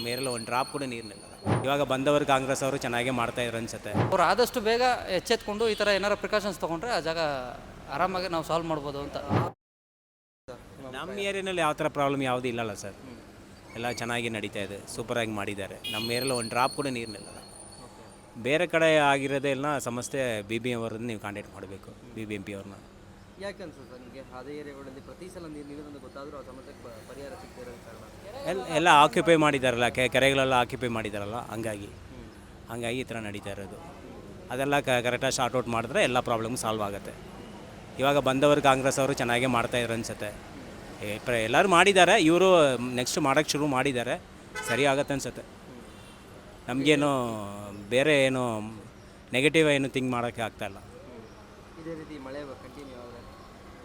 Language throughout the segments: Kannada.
ನಮ್ಮ ಏರಿಯಲ್ಲಿ ಒಂದು ಡ್ರಾಪ್ ಕೂಡ ನೀರು ನಿಲ್ಲಲ್ಲ. ಇವಾಗ ಬಂದವರು ಕಾಂಗ್ರೆಸ್ ಅವರು ಚೆನ್ನಾಗೇ ಮಾಡ್ತಾಯಿದ್ರು ಅನ್ಸುತ್ತೆ. ಅವ್ರು ಆದಷ್ಟು ಬೇಗ ಎಚ್ಚೆತ್ಕೊಂಡು ಈ ಥರ ಏನಾರು ಪ್ರಿಕಾಷನ್ಸ್ ತೊಗೊಂಡ್ರೆ ಆ ಜಾಗ ಆರಾಮಾಗಿ ನಾವು ಸಾಲ್ವ್ ಮಾಡ್ಬೋದು ಅಂತ. ನಮ್ಮ ಏರಿಯಾನಲ್ಲಿ ಯಾವ ಥರ ಪ್ರಾಬ್ಲಮ್ ಯಾವುದೂ ಇಲ್ಲಲ್ಲ ಸರ್. ಎಲ್ಲ ಚೆನ್ನಾಗಿ ನಡೀತಾ ಇದೆ, ಸೂಪರಾಗಿ ಮಾಡಿದ್ದಾರೆ. ನಮ್ಮ ಏರಿಯಲ್ಲಿ ಒಂದು ಡ್ರಾಪ್ ಕೂಡ ನೀರು ನಿಲ್ಲಲ್ಲ. ಬೇರೆ ಕಡೆ ಆಗಿರೋದೆಲ್ಲ ಸಮಸ್ಯೆ BBM ಅವ್ರನ್ನ ನೀವು ಕಾಂಟ್ಯಾಕ್ಟ್ ಮಾಡಬೇಕು, BBMP ಅವ್ರನ್ನ. ಯಾಕೆ ಅನ್ಸುತ್ತೆ ನಿಮಗೆ ಅದೇ ಏರಿಯಾಗಳಲ್ಲಿ ಪ್ರತಿ ಸಲ ನೀರು ನಿಲ್ಲೋದಂತ ಗೊತ್ತಾದರೂ ಆ ಸಮಸ್ಯೆಗೆ ಪರಿಹಾರ ಸಿಗ್ತಿರೋ ಕಾರಣ? ಎಲ್ಲ ಆಕ್ಯುಪೈ ಮಾಡಿದ್ದಾರಲ್ಲ, ಕೆರೆಗಳೆಲ್ಲ ಆಕ್ಯುಪೈ ಮಾಡಿದ್ದಾರಲ್ಲ, ಹಂಗಾಗಿ ಈ ಥರ ನಡೀತಾ ಇರೋದು. ಅದೆಲ್ಲ ಕರೆಕ್ಟಾಗಿ ಶಾರ್ಟ್ ಔಟ್ ಮಾಡಿದ್ರೆ ಎಲ್ಲ ಪ್ರಾಬ್ಲಮ್ ಸಾಲ್ವ್ ಆಗುತ್ತೆ. ಇವಾಗ ಬಂದವರು ಕಾಂಗ್ರೆಸ್ ಅವರು ಚೆನ್ನಾಗೇ ಮಾಡ್ತಾಯಿದ್ರು ಅನ್ಸುತ್ತೆ. ಎಲ್ಲರೂ ಮಾಡಿದ್ದಾರೆ, ಇವರು ನೆಕ್ಸ್ಟ್ ಮಾಡೋಕ್ಕೆ ಶುರು ಮಾಡಿದ್ದಾರೆ, ಸರಿ ಆಗುತ್ತೆ ಅನ್ಸುತ್ತೆ. ನಮಗೇನು ಬೇರೆ ಏನು ನೆಗೆಟಿವ್ ಏನು ಥಿಂಕ್ ಮಾಡೋಕ್ಕೆ ಆಗ್ತಾಯಿಲ್ಲ. ಇದೇ ರೀತಿ ಮಳೆ ಕಂಟಿನ್ಯೂ ಆದರೆ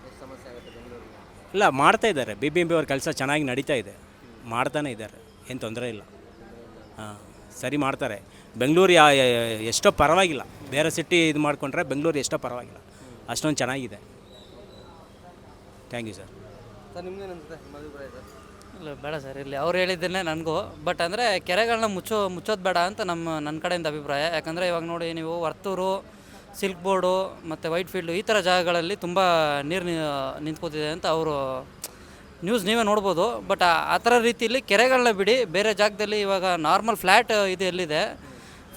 ಎಷ್ಟು ಸಮಸ್ಯೆ ಆಗುತ್ತೆ ಬೆಂಗಳೂರಿಗೆ? ಇಲ್ಲ, ಮಾಡ್ತಾಯಿದ್ದಾರೆ. BBMP ಅವ್ರ ಕೆಲಸ ಚೆನ್ನಾಗಿ ನಡೀತಾ ಇದೆ, ಮಾಡ್ತಾನೆ ಇದ್ದಾರೆ, ಏನು ತೊಂದರೆ ಇಲ್ಲ. ಹಾಂ, ಸರಿ ಮಾಡ್ತಾರೆ. ಬೆಂಗಳೂರು ಎಷ್ಟೋ ಪರವಾಗಿಲ್ಲ, ಬೇರೆ ಸಿಟಿ ಇದು ಮಾಡಿಕೊಂಡ್ರೆ ಬೆಂಗಳೂರು ಎಷ್ಟೋ ಪರವಾಗಿಲ್ಲ, ಅಷ್ಟೊಂದು ಚೆನ್ನಾಗಿದೆ. Thank you sir. ಸರ್ ನಿಮ್ಗೇನು ಅನ್ಸುತ್ತೆ ನಿಮ್ಮ ಅಭಿಪ್ರಾಯ ಸರ್? ಇಲ್ಲ ಬೇಡ ಸರ್, ಇಲ್ಲಿ ಅವ್ರು ಹೇಳಿದ್ದನ್ನೇ ನನಗೂ. ಬಟ್ ಅಂದರೆ ಕೆರೆಗಳನ್ನ ಮುಚ್ಚೋದು ಬೇಡ ಅಂತ ನನ್ನ ಕಡೆಯಿಂದ ಅಭಿಪ್ರಾಯ. ಯಾಕಂದರೆ ಇವಾಗ ನೋಡಿ, ನೀವು ವರ್ತೂರು, ಸಿಲ್ಕ್ ಬೋರ್ಡು ಮತ್ತು ವೈಟ್ ಫೀಲ್ಡು ಈ ಥರ ಜಾಗಗಳಲ್ಲಿ ತುಂಬ ನೀರು ನಿಂತ್ಕೋತಿದೆ ಅಂತ ಅವರು ನ್ಯೂಸ್ ನೀವೇ ನೋಡ್ಬೋದು. ಬಟ್ ಆ ಥರ ರೀತಿಯಲ್ಲಿ ಕೆರೆಗಳನ್ನ ಬಿಡಿ, ಬೇರೆ ಜಾಗದಲ್ಲಿ ಇವಾಗ ನಾರ್ಮಲ್ ಫ್ಲ್ಯಾಟ್ ಇದು ಎಲ್ಲಿದೆ,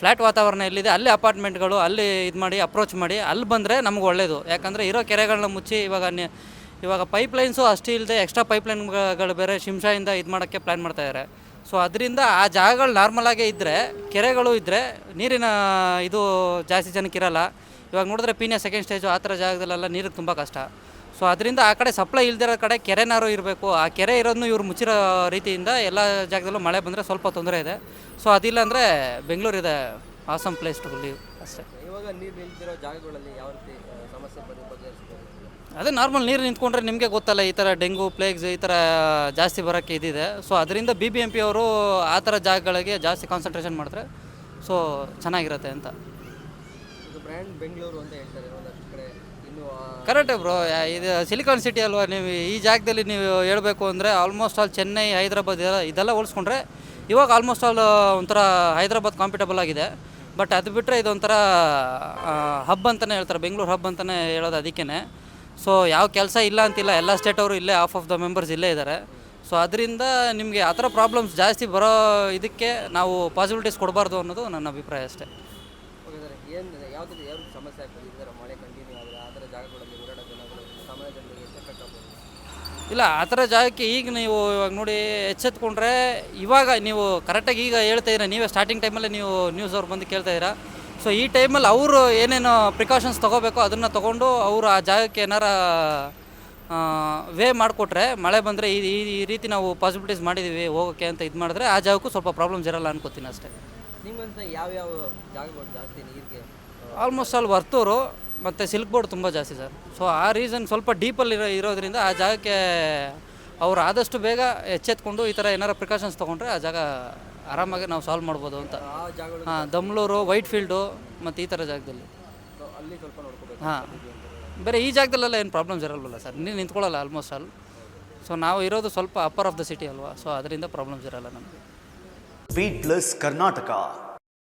ಫ್ಲ್ಯಾಟ್ ವಾತಾವರಣ ಎಲ್ಲಿದೆ, ಅಲ್ಲಿ ಅಪಾರ್ಟ್ಮೆಂಟ್ಗಳು ಅಲ್ಲಿ ಇದು ಮಾಡಿ ಅಪ್ರೋಚ್ ಮಾಡಿ ಅಲ್ಲಿ ಬಂದರೆ ನಮ್ಗೆ ಒಳ್ಳೆಯದು. ಯಾಕಂದರೆ ಇರೋ ಕೆರೆಗಳನ್ನ ಮುಚ್ಚಿ ಇವಾಗ ಪೈಪ್ಲೈನ್ಸು ಅಷ್ಟೇ ಇಲ್ಲದೆ ಎಕ್ಸ್ಟ್ರಾ ಪೈಪ್ಲೈನ್ಗಳು ಬೇರೆ ಶಿಂಷಾಯಿಂದ ಇದು ಮಾಡೋಕ್ಕೆ ಪ್ಲ್ಯಾನ್ ಮಾಡ್ತಾಯಿದ್ದಾರೆ. ಸೊ ಅದರಿಂದ ಆ ಜಾಗಗಳು ನಾರ್ಮಲಾಗೇ ಇದ್ದರೆ, ಕೆರೆಗಳು ಇದ್ದರೆ ನೀರಿನ ಇದು ಜಾಸ್ತಿ ಜನಕ್ಕೆ ಇರೋಲ್ಲ. ಇವಾಗ ನೋಡಿದ್ರೆ ಪೀಣ್ಯ ಸೆಕೆಂಡ್ ಸ್ಟೇಜು ಆ ಥರ ಜಾಗದಲ್ಲೆಲ್ಲ ನೀರಿಗೆ ತುಂಬ ಕಷ್ಟ. ಸೊ ಅದರಿಂದ ಆ ಕಡೆ ಸಪ್ಲೈ ಇಲ್ದಿರೋ ಕಡೆ ಕೆರೆನಾರು ಇರಬೇಕು. ಆ ಕೆರೆ ಇರೋದನ್ನು ಇವ್ರು ಮುಚ್ಚಿರೋ ರೀತಿಯಿಂದ ಎಲ್ಲ ಜಾಗದಲ್ಲೂ ಮಳೆ ಬಂದರೆ ಸ್ವಲ್ಪ ತೊಂದರೆ ಇದೆ. ಸೊ ಅದಿಲ್ಲ ಅಂದರೆ ಬೆಂಗಳೂರು ಇದೆ ಆಸಮ್ ಪ್ಲೇಸ್ ಟು ಲೀವ್ ಅಷ್ಟೇ. ಇವಾಗ ನೀರು ನಿಂತಿರೋ ಜಾಗಗಳಲ್ಲಿ ಯಾವ ರೀತಿ ಸಮಸ್ಯೆ ಬಗೆಹರಿಸ್ಬೋದು? ಅದೇ ನಾರ್ಮಲ್ ನೀರು ನಿಂತ್ಕೊಂಡ್ರೆ ನಿಮಗೆ ಗೊತ್ತಲ್ಲ, ಈ ಥರ ಡೆಂಗು, ಪ್ಲೇಗ್ಸ್ ಈ ಥರ ಜಾಸ್ತಿ ಬರೋಕ್ಕೆ ಇದಿದೆ. ಸೊ ಅದರಿಂದ BBMP ಅವರು ಆ ಥರ ಜಾಗಗಳಿಗೆ ಜಾಸ್ತಿ ಕಾನ್ಸಂಟ್ರೇಷನ್ ಮಾಡಿದ್ರೆ ಸೊ ಚೆನ್ನಾಗಿರುತ್ತೆ ಅಂತ. ಇದು ಬ್ರ್ಯಾಂಡ್ ಬೆಂಗಳೂರು ಅಂತ ಹೇಳ್ತಾರೆ ಒಂದಷ್ಟು ಕಡೆ. ಇನ್ನೂ ಕರೆಕ್ಟೇ ಬ್ರೋ, ಇದು ಸಿಲಿಕಾನ್ ಸಿಟಿ ಅಲ್ವಾ. ನೀವು ಈ ಜಾಗದಲ್ಲಿ ನೀವು ಹೇಳಬೇಕು ಅಂದರೆ ಆಲ್ಮೋಸ್ಟ್ ಆಲ್ ಚೆನ್ನೈ, ಹೈದ್ರಾಬಾದ್ ಇದೆಲ್ಲ ಹೋಲಿಸ್ಕೊಂಡ್ರೆ ಇವಾಗ ಆಲ್ಮೋಸ್ಟ್ ಆಲ್ ಒಂಥರ ಹೈದ್ರಾಬಾದ್ ಕಾಂಪಿಟೇಬಲ್ ಆಗಿದೆ. ಬಟ್ ಅದು ಬಿಟ್ಟರೆ ಇದೊಂಥರ ಹಬ್ ಅಂತಲೇ ಹೇಳ್ತಾರೆ, ಬೆಂಗಳೂರು ಹಬ್ ಅಂತಲೇ ಹೇಳೋದು ಅದಕ್ಕೇ. ಸೊ ಯಾವ ಕೆಲಸ ಇಲ್ಲ ಅಂತಿಲ್ಲ, ಎಲ್ಲ ಸ್ಟೇಟ್ ಅವರು ಇಲ್ಲೇ, ಹಾಫ್ ಆಫ್ ದ ಮೆಂಬರ್ಸ್ ಇಲ್ಲೇ ಇದ್ದಾರೆ. ಸೊ ಅದರಿಂದ ನಿಮಗೆ ಆ ಥರ ಪ್ರಾಬ್ಲಮ್ಸ್ ಜಾಸ್ತಿ ಬರೋ ಇದಕ್ಕೆ ನಾವು ಪಾಸಿಬಿಲಿಟೀಸ್ ಕೊಡಬಾರ್ದು ಅನ್ನೋದು ನನ್ನ ಅಭಿಪ್ರಾಯ ಅಷ್ಟೇ. ಓಕೆ ಸರ್, ಏನು ಯಾವ ಸಮಸ್ಯೆ ಆಗ್ತದೆ ಈ ಥರ ಮಳೆ ಕಂಟಿನ್ಯೂ ಆದರೆ ಆ ಥರ ಜಾಗಗಳಲ್ಲಿ ಓಡಾಡೋ ಜನಗಳು, ಸಾಮಾನ್ಯ ಜನರಿಗೆ ಎಷ್ಟು ಎಫೆಕ್ಟ್ ಆಗ್ಬೋದು? ಇಲ್ಲ, ಆ ಥರ ಜಾಗಕ್ಕೆ ಈಗ ನೀವು ಇವಾಗ ನೋಡಿ ಎಚ್ಚೆತ್ಕೊಂಡ್ರೆ, ಇವಾಗ ನೀವು ಕರೆಕ್ಟಾಗಿ ಈಗ ಹೇಳ್ತಾ ಇದ್ದೀರಾ, ನೀವೇ ಸ್ಟಾರ್ಟಿಂಗ್ ಟೈಮಲ್ಲೇ ನೀವು ನ್ಯೂಸ್ ಅವ್ರು ಬಂದು ಕೇಳ್ತಾ ಇದ್ದೀರಾ. ಸೊ ಈ ಟೈಮಲ್ಲಿ ಅವರು ಏನೇನು ಪ್ರಿಕಾಷನ್ಸ್ ತೊಗೋಬೇಕು ಅದನ್ನು ತೊಗೊಂಡು ಅವರು ಆ ಜಾಗಕ್ಕೆ ಏನಾರ ವೇ ಮಾಡಿಕೊಟ್ರೆ, ಮಳೆ ಬಂದರೆ ಈ ರೀತಿ ನಾವು ಪಾಸಿಬಿಲಿಟೀಸ್ ಮಾಡಿದ್ದೀವಿ ಹೋಗೋಕ್ಕೆ ಅಂತ ಇದು ಮಾಡಿದ್ರೆ ಆ ಜಾಗಕ್ಕೂ ಸ್ವಲ್ಪ ಪ್ರಾಬ್ಲಮ್ಸ್ ಇರಲ್ಲ ಅನ್ಕೋತೀನಿ ಅಷ್ಟೇ. ನಿಮ್ಮಂತ ಯಾವ್ಯಾವ ಜಾಗಗಳು ಜಾಸ್ತಿ ನೀರಿಗೆ? ಆಲ್ಮೋಸ್ಟ್ ಅಲ್ಲಿ ವರ್ತೂರು ಮತ್ತು ಸಿಲ್ಕ್ ಬೋರ್ಡ್ ತುಂಬ ಜಾಸ್ತಿ ಸರ್. ಸೊ ಆ ರೀಸನ್ ಸ್ವಲ್ಪ ಡೀಪಲ್ಲಿ ಇರೋದ್ರಿಂದ ಆ ಜಾಗಕ್ಕೆ ಅವ್ರು ಆದಷ್ಟು ಬೇಗ ಎಚ್ಚೆತ್ಕೊಂಡು ಈ ಥರ ಏನಾರು ಪ್ರಿಕಾಷನ್ಸ್ ತೊಗೊಂಡ್ರೆ ಆ ಜಾಗ ಆರಾಮಾಗಿ ನಾವು ಸಾಲ್ವ್ ಮಾಡ್ಬೋದು ಅಂತ. ಆ ಜಾಗಗಳು ಹಾಂ, ದಮ್ಲೂರು, ವೈಟ್ ಫೀಲ್ಡು ಮತ್ತು ಈ ಥರ ಜಾಗದಲ್ಲಿ. ಅಲ್ಲಿ ಸ್ವಲ್ಪ ನೋಡ್ಕೋಬೇಕು. ಹಾಂ, ಬೇರೆ ಈ ಜಾಗದಲ್ಲೆಲ್ಲ ಏನು ಪ್ರಾಬ್ಲಮ್ಸ್ ಇರಲ್ವಲ್ಲ ಸರ್, ನೀರು ನಿಂತ್ಕೊಳ್ಳಲ್ಲ ಆಲ್ಮೋಸ್ಟ್ ಆಲ್. ಸೊ ನಾವು ಇರೋದು ಸ್ವಲ್ಪ ಅಪ್ಪರ್ ಆಫ್ ದ ಸಿಟಿ ಅಲ್ವಾ, ಸೊ ಅದರಿಂದ ಪ್ರಾಬ್ಲಮ್ಸ್ ಇರಲ್ಲ ನಮಗೆ. Speed plus Karnataka.